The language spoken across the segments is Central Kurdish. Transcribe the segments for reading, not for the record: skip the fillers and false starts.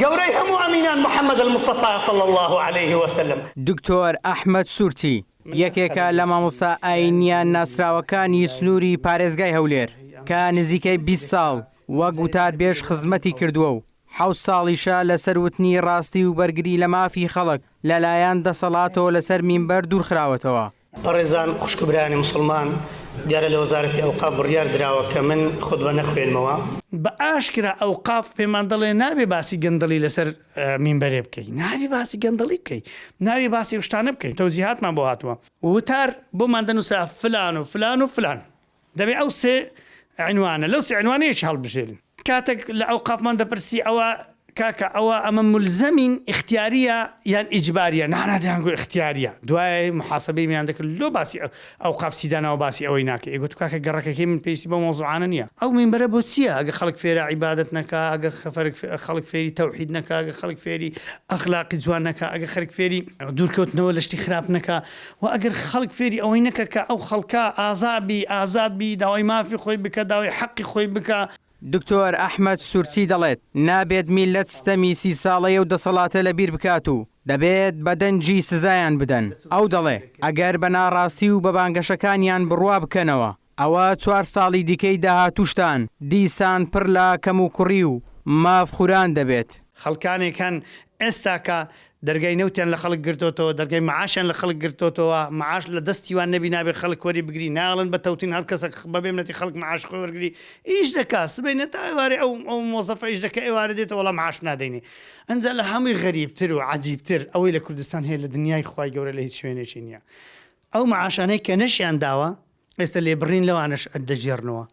گەورەی هەموو ئەمینان محەممەد المستەفا صلى الله عليه وسلم. دکتۆر ئەحمەد سورتی یەکێکە لە مامۆستا ئاینیان ناسراوەکانی سنووری پارێزگای هەولێر کە نزیکەی 20 ساڵ وەک وتار بێژ خزمەتی کردووە و 7 ساڵیشە لەسەر وتنی ڕاستی و بەرگری لە مافی خەڵک لەلایەن دەسەڵاتەوە لەسەر مینبەر دوورخراوەتەوە. بەڕێزان خوشکبرانی مسلمان، دیارە لە وەزارەتی ئەوقاف بڕیار دراوە کە من خودبە نەخوێنمەوە. بە ئاشکرا ئەوقاف پێمان دەڵێ نابێ باسی گەندەڵی لەسەر مینبەرێ بکەی، نابێ باسی گەندەڵی بکەی، ناوێ باسی شتانە بکەی. تەوزیهاتمان بۆ هاتووە وتار بۆمان دەنووسە فلان و فلان و فلان، دەبێ ئەو سێ عنوانە لەو سێ عنوانەیەکی هەڵبژێرن. کاتێک لە ئەوقافمان دەپرسی ئەوە کاکە ئەوە ئەمە ملزەمین اختیاریە یان ئیجباریە؟ نانادیانگو اختیاریە. دوای محاسبەی میان دەکرد لۆ باسی ئەوقاف چیدانەوە باسی ئەوەی ناکە. ئێگوت کاکە گەڕەکەکەی من پێویستی بە مۆزوعانە نییە. ئەو مینبەرە بۆ چییە؟ ئەگە خەڵک فێرە عیبادەت نەکا، ئەگە خەڵک فێری تەوحید نەکا، ئەگە خەڵک فێری ئەخلاقی جوان نەکا، ئەگە خەڵک فێری دوورکەوتنەوە لە شتی خراپ نەکا، و ئەگەر خەڵک فێری ئەوەی نەکە کە ئەو خەڵکە ئازادبی داوای مافی خۆی بکە، داوای حەقی خۆی بکە. دکتۆر ئەحمەد سورتی دەڵێت نابێت میلەت ستەمی 30 ساڵەیە و دەسەڵاتە لەبیر بکات و دەبێت بەدەنجی سزایان بدەن. ئەو دەڵێ ئەگەر بە ناڕاستی و بە بانگەشەکانیان بڕوا بکەنەوە ئەوە 4 ساڵی دیکەی داهاتوشتان دیسان پڕ لە کەم و کوڕی و مافخوران دەبێت. خەڵکانێکان ئێستاکە دەرگای نەوتیان لە خەڵک گرتوتەوە، دەرگای معاشیان لە خەڵک گرتوتەوە، معاش لە دەستیوان نەبی نابێت خەڵک وەری بگری، ناڵن بە تەوتین هەر کەسێک بەبێ منەتی خەڵک معاش خۆی وەرگری ئیش دەکات سبەینە تا ئێوارێ ئەو مۆزەفە ئیش دەکە ئێوارە دێتەوە وەڵام معاش نادەینێ. ئەنجا لە هەمووی غەریبتر و عەجیبتر ئەوەی لە کوردستان هەیە لە دنیای خوای گەورە لە هیچ شوێنێکی نییە. ئەو معاشانەی کە نەشیان داوە ئێستا لێبڕین لەوانش دەژێڕنەوە.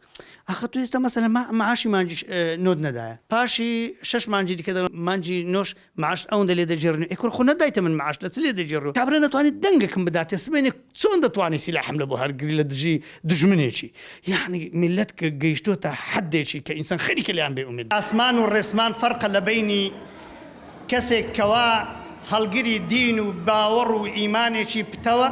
ئەخە تو ئێستا مەسەلەن معاشی مانجی نۆت نەدایە، پاشی 6 مانجی دیکە مانجی نۆش معاش ئەوەندە لێ دەژێڕن. ئێکوڕ خۆ نەدایتە من معاش لە چ لێ دەژێڕەوە؟ کابرا نەتوانێت دەنگێکم بداتێ سبەینێ چۆن دەتوانێت سیلاحم لە بۆ هەرگری لە دژی دژمنێکی. یعنی میلەت کە گەیشتۆتە حەدێکی کە ئینسان خەریکە لێیان بێ ئومێد. ئاسمان و ڕێسمان فەرقە لە بینی کەسێک کەوا هەڵگری دین و باوەڕ و ئیمانێکی پتەوە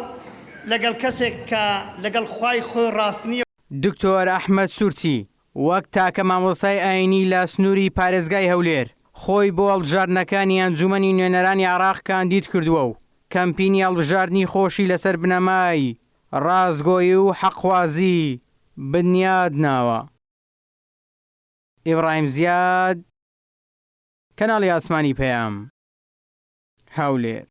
لەگەڵ کەسێک کە لەگەڵ خوای خۆی ڕاست نییە. دکتۆر ئەحمەد سورتی وەک تاکە مامۆستای ئاینی لە سنووری پارێزگای هەولێر خۆی بۆ هەڵبژاردنەکانی ئەنجومەنی نوێنەرانی عێراق کاندید کردووە و کەمپینی هەڵبژاردنی خۆشی لەسەر بنەمای ڕازگۆیی و حەقوازی بنیاد ناوە. ئیبراهیم زیاد، کەناڵی ئاسمانی پەیام، هەولێر.